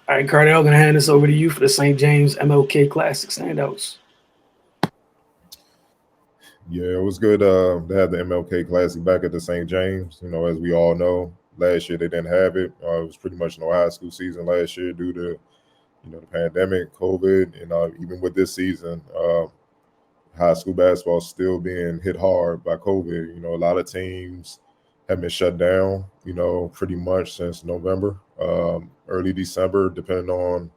All right, Cardell, gonna hand this over to you for the St. James MLK Classic standouts. Yeah, it was good to have the MLK Classic back at the St. James. As we all know, last year they didn't have it. It was pretty much no high school season last year due to the pandemic, COVID, and even with this season, high school basketball still being hit hard by COVID. A lot of teams have been shut down. Pretty much since November, early December, depending on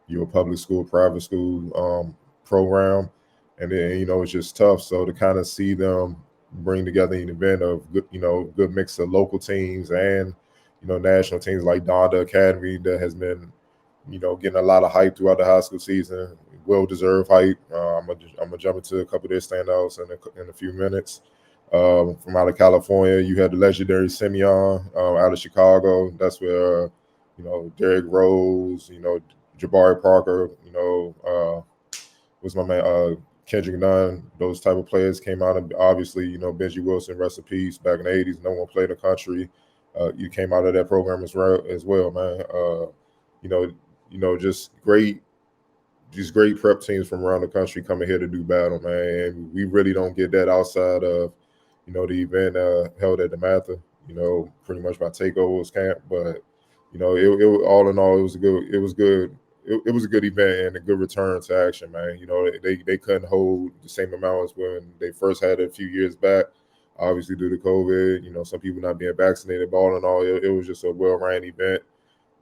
your public school, private school program, and then it's just tough. So to kind of see them bring together an event of good, good mix of local teams and national teams like Donda Academy that has been getting a lot of hype throughout the high school season, well deserved hype. I'm gonna jump into a couple of their standouts in a few minutes. From out of California, you had the legendary Simeon out of Chicago. That's where Derrick Rose, Jabari Parker, what's my man, Kendrick Nunn, those type of players came out. And obviously, Benji Wilson, rest in peace, back in the 80s, no one played the country. You came out of that program as well, man. Just great, these great prep teams from around the country coming here to do battle, man. And we really don't get that outside of, the event held at the Mather, pretty much by Takeover's camp. But, it all in all, it was good. It was a good event and a good return to action, man. They couldn't hold the same amount as when they first had it a few years back, obviously due to COVID, some people not being vaccinated. But all in all, it was just a well-ran event.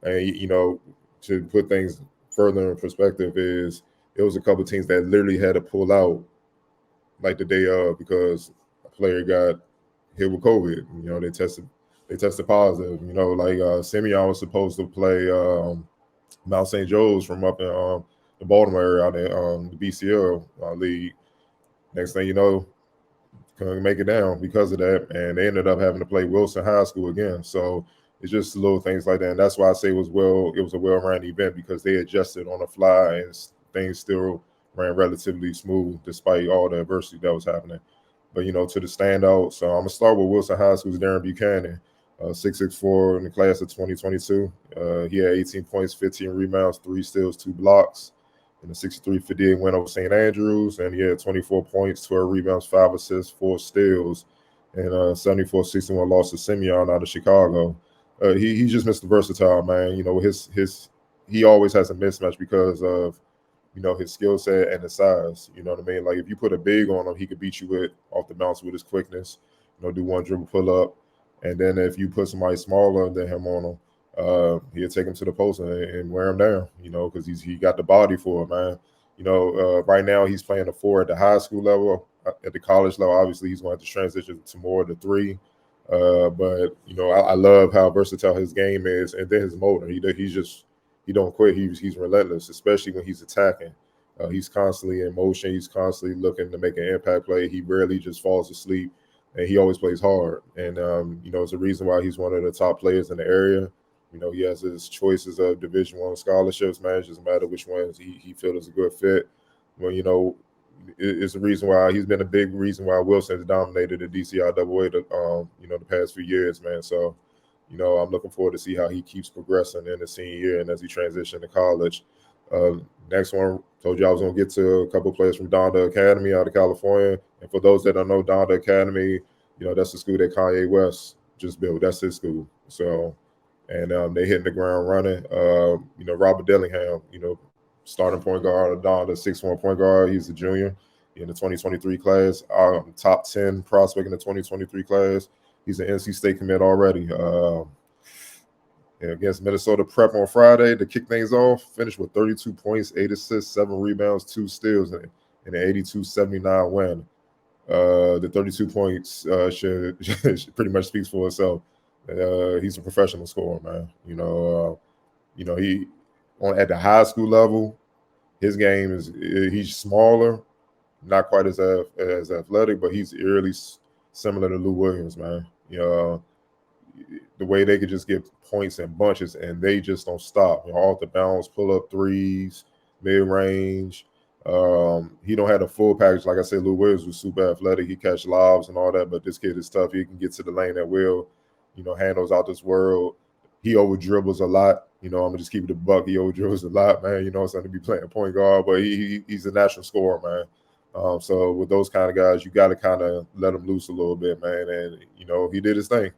And, to put things further in perspective is it was a couple of teams that literally had to pull out like the day of because a player got hit with COVID. They tested positive. Like Simeon was supposed to play Mount St. Joe's from up in the Baltimore area out in the BCL league. Next thing you know, couldn't make it down because of that, and they ended up having to play Wilson High School again. So it's just little things like that, and that's why I say it was a well-run event because they adjusted on the fly and things still ran relatively smooth despite all the adversity that was happening. But to the standouts, so I'm gonna start with Wilson High School's Darren Buchanan, 6'4" in the class of 2022. He had 18 points, 15 rebounds, 3 steals, 2 blocks in the 63-58 win over St. Andrews, and he had 24 points, 12 rebounds, 5 assists, 4 steals, and 74-61 loss to Simeon out of Chicago. He just Mr. Versatile, man. He always has a mismatch because of his skill set and his size. You know what I mean? Like if you put a big on him, he could beat you with off the bounce with his quickness. Do one dribble pull up, and then if you put somebody smaller than him on him, he'll take him to the post and wear him down. Because he got the body for it, man. Right now he's playing the 4 at the high school level. At the college level, obviously he's going to transition to more of the 3. But I love how versatile his game is, and then his motor. He don't quit. He's relentless, especially when he's attacking. He's constantly in motion. He's constantly looking to make an impact play. He rarely just falls asleep, and he always plays hard. And it's a reason why he's one of the top players in the area. He has his choices of Division I scholarships, man. It doesn't matter which ones he feels is a good fit. Well, it's a reason why he's been a big reason why Wilson has dominated the DCIAA the past few years, man. So, I'm looking forward to see how he keeps progressing in the senior year and as he transitions to college. Next one, told you I was going to get to a couple of players from Donda Academy out of California. And for those that don't know, Donda Academy, that's the school that Kanye West just built. That's his school. So, and they hitting the ground running. Robert Dillingham, starting point guard of Donda, 6'1" point guard. He's a junior in the 2023 class. Top 10 prospect in the 2023 class. He's an NC State commit already. Against Minnesota Prep on Friday to kick things off, finished with 32 points, 8 assists, 7 rebounds, 2 steals in an 82-79 win. The 32 points should pretty much speaks for itself. He's a professional scorer, man. He at the high school level, his game he's smaller, not quite as athletic, but he's eerily similar to Lou Williams, man. The way they could just get points in bunches and they just don't stop. Off the bounce, pull up threes, mid range. He don't have a full package. Like I said, Lou Williams was super athletic. He catch lobs and all that, but this kid is tough. He can get to the lane at will. Handles out this world. He over dribbles a lot. I'm gonna just keep it a buck. He overdrives a lot, man. It's going to be playing point guard, but he's a natural scorer, man. So with those kind of guys, you got to kind of let him loose a little bit, man. And he did his thing.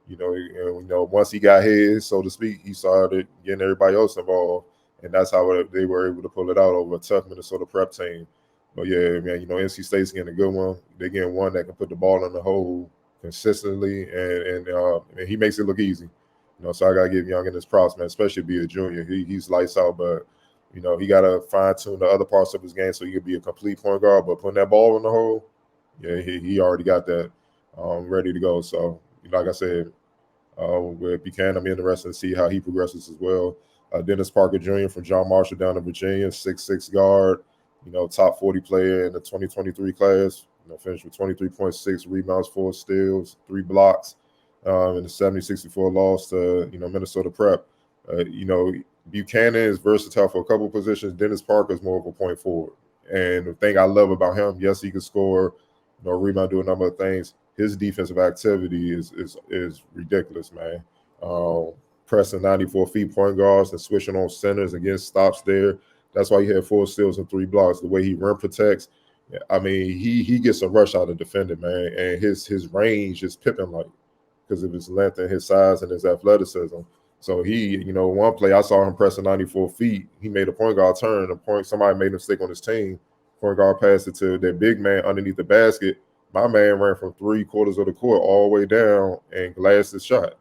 Once he got his, so to speak, he started getting everybody else involved, and that's how they were able to pull it out over a tough Minnesota prep team. But yeah, man, NC State's getting a good one. They're getting one that can put the ball in the hole consistently, and he makes it look easy. So I gotta give Young his props, man, especially be a junior. He's lights out, but he gotta fine tune the other parts of his game so he can be a complete point guard. But putting that ball in the hole, yeah, he already got that ready to go. So like I said, with Buchanan, I'm interested to see how he progresses as well. Dennis Parker Jr. from John Marshall down in Virginia, 6'6" guard, top 40 player in the 2023 class. Finished with 23.6 rebounds, 4 steals, 3 blocks. In the 70-64 loss to Minnesota Prep. Buchanan is versatile for a couple positions. Dennis Parker is more of a point forward. And the thing I love about him, yes, he can score, rebound, do a number of things. His defensive activity is ridiculous, man. Pressing 94 feet point guards and switching on centers against stops there. That's why he had 4 steals and 3 blocks. The way he rim protects, I mean, he gets a rush out of defending, man. And his range is Pippen-like because of his length and his size and his athleticism. So one play I saw him pressing 94 feet. He made a point guard turn. Somebody made a mistake on his team. Point guard passed it to their big man underneath the basket. My man ran from 3/4 of the court all the way down and glassed his shot.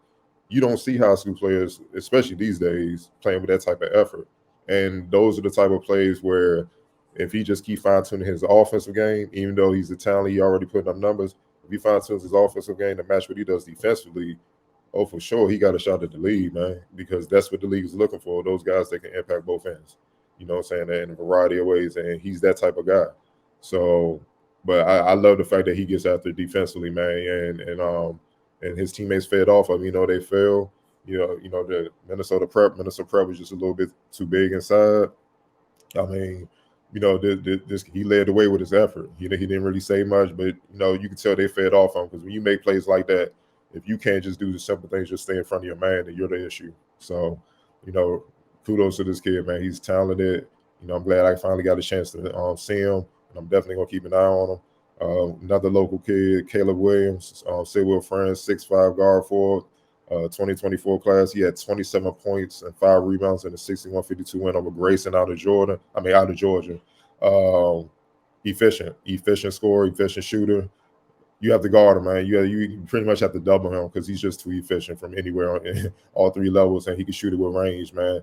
You don't see high school players, especially these days, playing with that type of effort. And those are the type of plays where if he just keep fine-tuning his offensive game, even though he's a talent, he already putting up numbers, if he fine-tunes his offensive game to match what he does defensively, for sure, he got a shot at the league, man, because that's what the league is looking for, those guys that can impact both ends, in a variety of ways, and he's that type of guy. So, but I love the fact that he gets after defensively, man, and his teammates fed off of him. They fell. The Minnesota Prep was just a little bit too big inside. I mean, he led the way with his effort. He didn't really say much, but you can tell they fed off him because when you make plays like that, if you can't just do the simple things, just stay in front of your man, then you're the issue. So, kudos to this kid, man. He's talented. I'm glad I finally got a chance to see him, and I'm definitely gonna keep an eye on him. Another local kid, Caleb Williams, Sidwell Friends, 6'5" guard forward, 2024 class. He had 27 points and 5 rebounds in a 61-52 win over Grayson out of Georgia. Efficient scorer, efficient shooter. You have to guard him, man. You pretty much have to double him because he's just too efficient from anywhere on all 3 levels, and he can shoot it with range, man.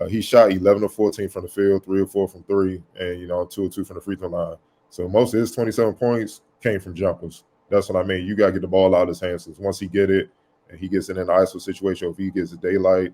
He shot 11 of 14 from the field, 3 of 4 from 3, and 2 of 2 from the free throw line. So most of his 27 points came from jumpers. That's what I mean. You got to get the ball out of his hands. Once he get it and he gets in an ISO situation, if he gets the daylight,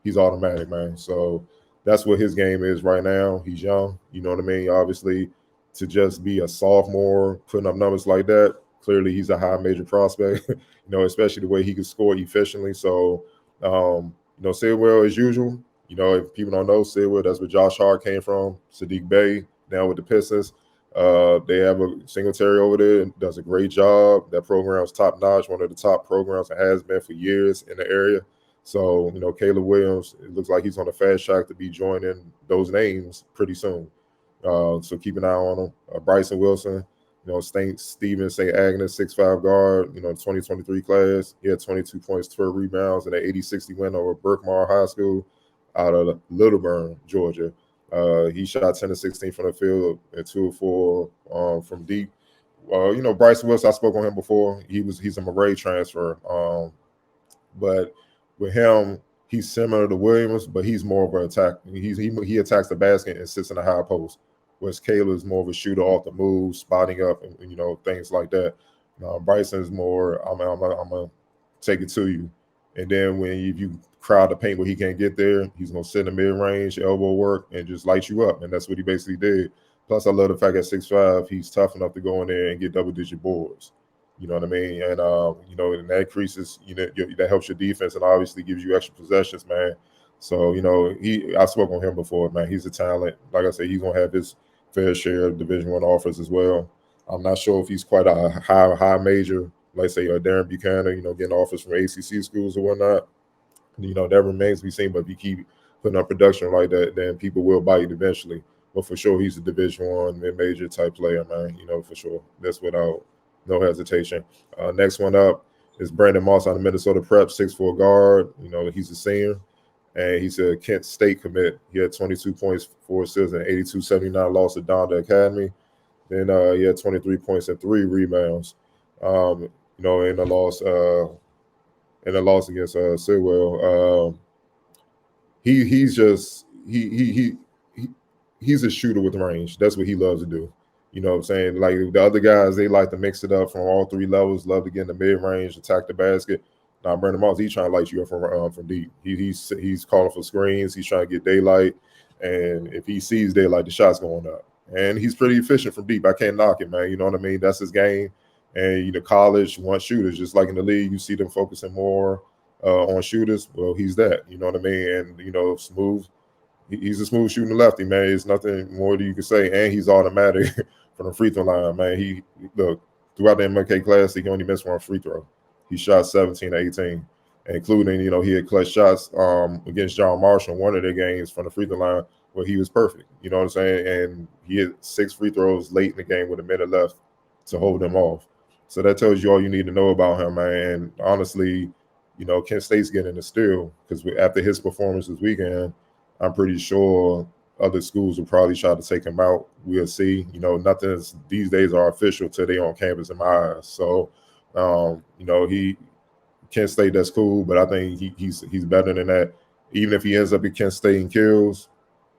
he's automatic, man. So that's what his game is right now. He's young, you know what I mean? Obviously, to just be a sophomore, putting up numbers like that, clearly he's a high major prospect, especially the way he can score efficiently. So, Sidwell, as usual, if people don't know, Sidwell, that's where Josh Hart came from, Sadiq Bey, now with the Pistons. They have a Singletary over there, does a great job. That program's top-notch, one of the top programs it has been for years in the area. So, Caleb Williams, it looks like he's on a fast track to be joining those names pretty soon. So keep an eye on him. Bryson Wilson, Stephen St. Agnes, 6'5" guard, 2023 class. He had 22 points, 12 rebounds, and an 80-60 win over Berkmar High School out of Littleburn, Georgia. He shot 10 of 16 from the field and 2 of 4 from deep. Bryson Wilson, I spoke on him before. He's a Murray transfer. But with him, he's similar to Williams, but he's more of an attack. He attacks the basket and sits in the high post. Whereas Caleb is more of a shooter off the move, spotting up, and things like that. Bryson is more, I'm gonna take it to you, and then if you crowd the paint where he can't get there, he's gonna sit in the mid range, elbow work, and just light you up, and that's what he basically did. Plus, I love the fact at 6'5", he's tough enough to go in there and get double-digit boards. You know what I mean? And and that increases, that helps your defense and obviously gives you extra possessions, man. So I spoke on him before, man. He's a talent. Like I said, he's gonna have his fair share of Division I offers as well. I'm not sure if he's quite a high major, like say Darren Buchanan, getting offers from ACC schools or whatnot. That remains to be seen. But if he keep putting up production like that, then people will bite eventually. But for sure, he's a Division I mid-major type player, man. For sure. That's without no hesitation. Next one up is Brandon Moss out of Minnesota Prep, 6'4" guard. He's a senior, and he's a Kent State commit. He had 22 points, 4 assists, and 82-79 loss at Donda Academy. Then he had 23 points and 3 rebounds. In the loss against Sidwell. He's a shooter with range. That's what he loves to do. You know what I'm saying? Like the other guys, they like to mix it up from all 3 levels, love to get in the mid-range, attack the basket. Now, Brandon Moss, he's trying to light you up from deep. He's calling for screens. He's trying to get daylight. And if he sees daylight, the shot's going up. And he's pretty efficient from deep. I can't knock him, man. You know what I mean? That's his game. And, college wants shooters. Just like in the league, you see them focusing more on shooters. Well, he's that. You know what I mean? And, smooth. He's a smooth shooting lefty, man. There's nothing more that you can say. And he's automatic from the free throw line, man. Look, throughout the MLK Classic, he only missed 1 free throw. He shot 17-18, including, he had clutch shots against John Marshall in one of their games from the free throw line where he was perfect. You know what I'm saying? And he had 6 free throws late in the game with a minute left to hold them off. So that tells you all you need to know about him, man. And honestly, Kent State's getting a steal because after his performance this weekend, I'm pretty sure other schools will probably try to take him out. We'll see. Nothing these days are official till they on campus in my eyes. So, Kent State, that's cool, but I think he's better than that. Even if he ends up at Kent State and kills,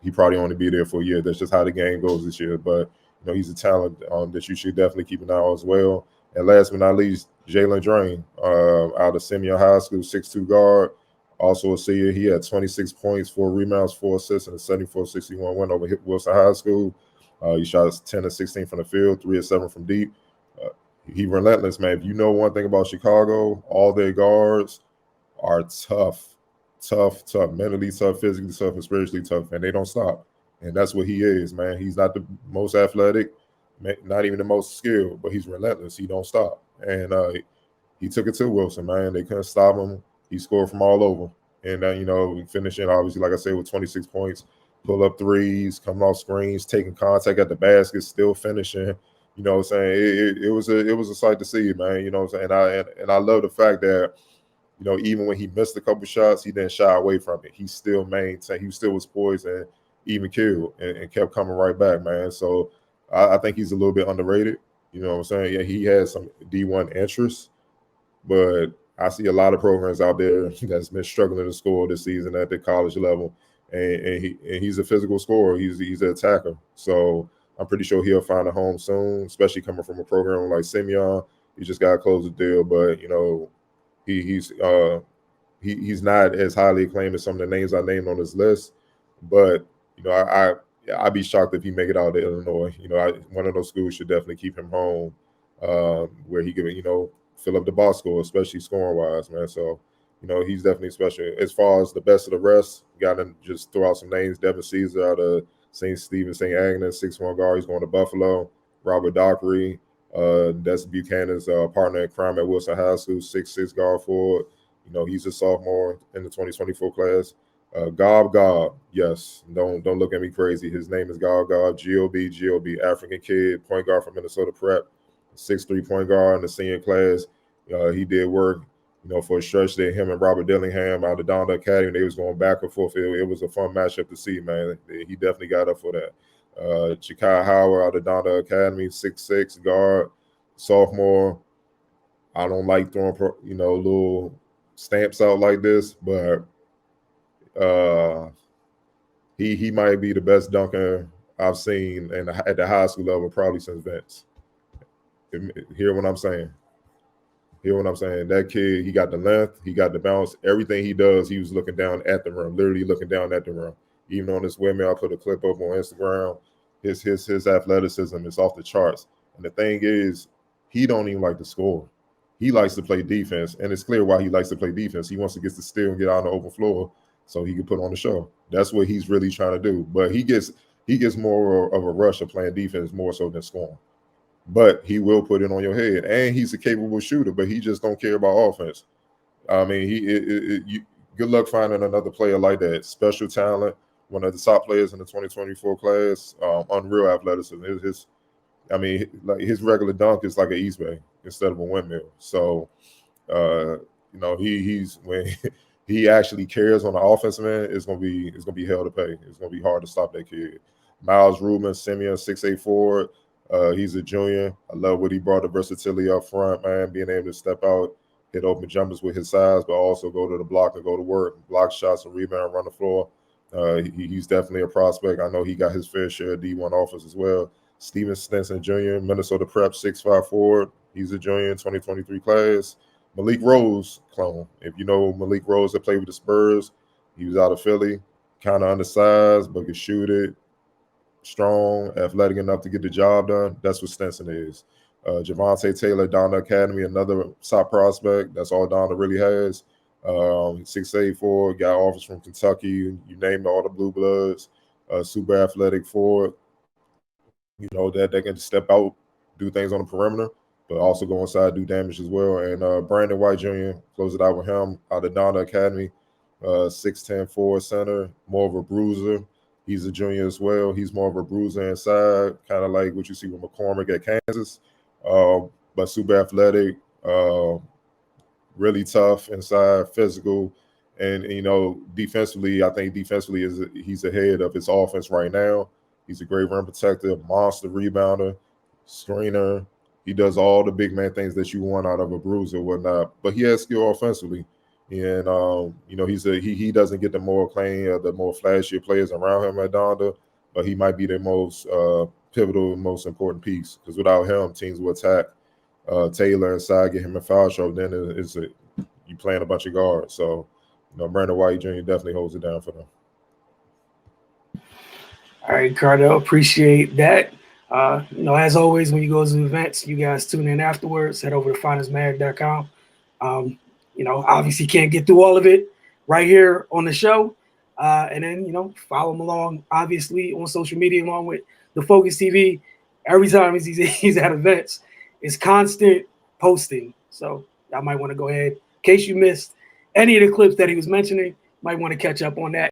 he probably only be there for a year. That's just how the game goes this year. But he's a talent that you should definitely keep an eye on as well. And last but not least, Jalen Drain out of Simeon High School, 6'2" guard, also a senior. He had 26 points, 4 rebounds, 4 assists, and a 74-61 win over Wilson High School. He shot 10 of 16 from the field, 3 of 7 from deep. He relentless, man. If you know one thing about Chicago, all their guards are tough, mentally tough, physically tough, and spiritually tough, and they don't stop. And that's what he is, man. He's not the most athletic, not even the most skilled, but he's relentless. He don't stop. And he took it to Wilson, man. They couldn't stop him. He scored from all over. And, finishing, obviously, like I said, with 26 points, pull up threes, coming off screens, taking contact at the basket, still finishing. You know what I'm saying? It was a sight to see, man. You know what I'm saying? And I love the fact that, even when he missed a couple shots, he didn't shy away from it. He still maintained, he still was poised and even killed and kept coming right back, man. So I think he's a little bit underrated. You know what I'm saying? Yeah, he has some D1 interest, but I see a lot of programs out there that's been struggling to score this season at the college level. And he's a physical scorer. He's an attacker. So I'm pretty sure he'll find a home soon, especially coming from a program like Simeon. He just got to close the deal, but he's not as highly acclaimed as some of the names I named on this list. But I'd be shocked if he make it out to Illinois. One of those schools should definitely keep him home, where he can fill up the box score, especially scoring wise, man. So he's definitely special. As far as the best of the rest, got to just throw out some names. Devin Caesar out of St. Stephen, St. Agnes, 6'1" guard. He's going to Buffalo. Robert Dockery, that's Buchanan's partner in crime at Wilson High School, 6'6" guard forward. He's a sophomore in the 2024 class. Gob, yes. Don't look at me crazy. His name is Gob, G-O-B, African kid, point guard from Minnesota Prep, 6'3" point guard in the senior class. He did work, for a stretch there. Him and Robert Dillingham out of Donda Academy, they was going back and forth. It was a fun matchup to see, man. He definitely got up for that. Chikai Howard out of Donda Academy, 6'6" guard, sophomore. I don't like throwing, little stamps out like this, but he might be the best dunker I've seen at the high school level probably since Vince. Hear what I'm saying? That kid, he got the length, he got the bounce. Everything he does, he was looking down at the rim, literally looking down at the rim. Even on this windmill, I put a clip up on Instagram. His athleticism is off the charts. And the thing is, he don't even like to score. He likes to play defense, and it's clear why he likes to play defense. He wants to get the steal and get out on the open floor so he can put on the show. That's what he's really trying to do. But he gets more of a rush of playing defense more so than scoring. But he will put it on your head, and he's a capable shooter. But he just don't care about offense. I mean, good luck finding another player like that. Special talent, one of the top players in the 2024 class. Unreal athleticism. His regular dunk is like an East Bay instead of a windmill. So, he's when he actually cares on the offensive end, it's gonna be hell to pay. It's gonna be hard to stop that kid. Miles Rubin, Simeon, 6'8" forward. He's a junior. I love what he brought, the versatility up front, man, being able to step out, hit open jumpers with his size, but also go to the block and go to work, block shots and rebound, run the floor. He's definitely a prospect. I know he got his fair share of D1 offers as well. Stenson Jr., Minnesota Prep, 6'5" forward. He's a junior in 2023 class. Malik Rose clone. If you know Malik Rose that played with the Spurs, he was out of Philly, kind of undersized, but could shoot it. Strong, athletic enough to get the job done. That's what Stenson is. Javante Taylor, Donda Academy, another top prospect. That's all Donda really has. 6'8" forward, got offers from Kentucky. You named all the blue bloods. Super athletic forward. That they can step out, do things on the perimeter, but also go inside, do damage as well. And Brandon White Jr., close it out with him out of Donda Academy. 6'10" forward center, more of a bruiser. He's a junior as well. He's more of a bruiser inside, kind of like what you see with McCormick at Kansas, but super athletic, really tough inside, physical. And, defensively, I think he's ahead of his offense right now. He's a great rim protector, monster rebounder, screener. He does all the big man things that you want out of a bruiser and whatnot, but he has skill offensively. And he doesn't get the more acclaim, the more flashier players around him at Donda, but he might be the most pivotal, most important piece, because without him, teams will attack Taylor inside, get him a foul trouble. Then you playing a bunch of guards. So, Brandon White Jr. definitely holds it down for them. All right, Cardell, appreciate that. As always, when you go to events, you guys tune in afterwards. Head over to finestmag.com. Obviously can't get through all of it right here on the show. And then, follow him along, obviously, on social media along with the Focus TV. Every time he's at events, it's constant posting. So y'all might want to go ahead, in case you missed any of the clips that he was mentioning, might want to catch up on that.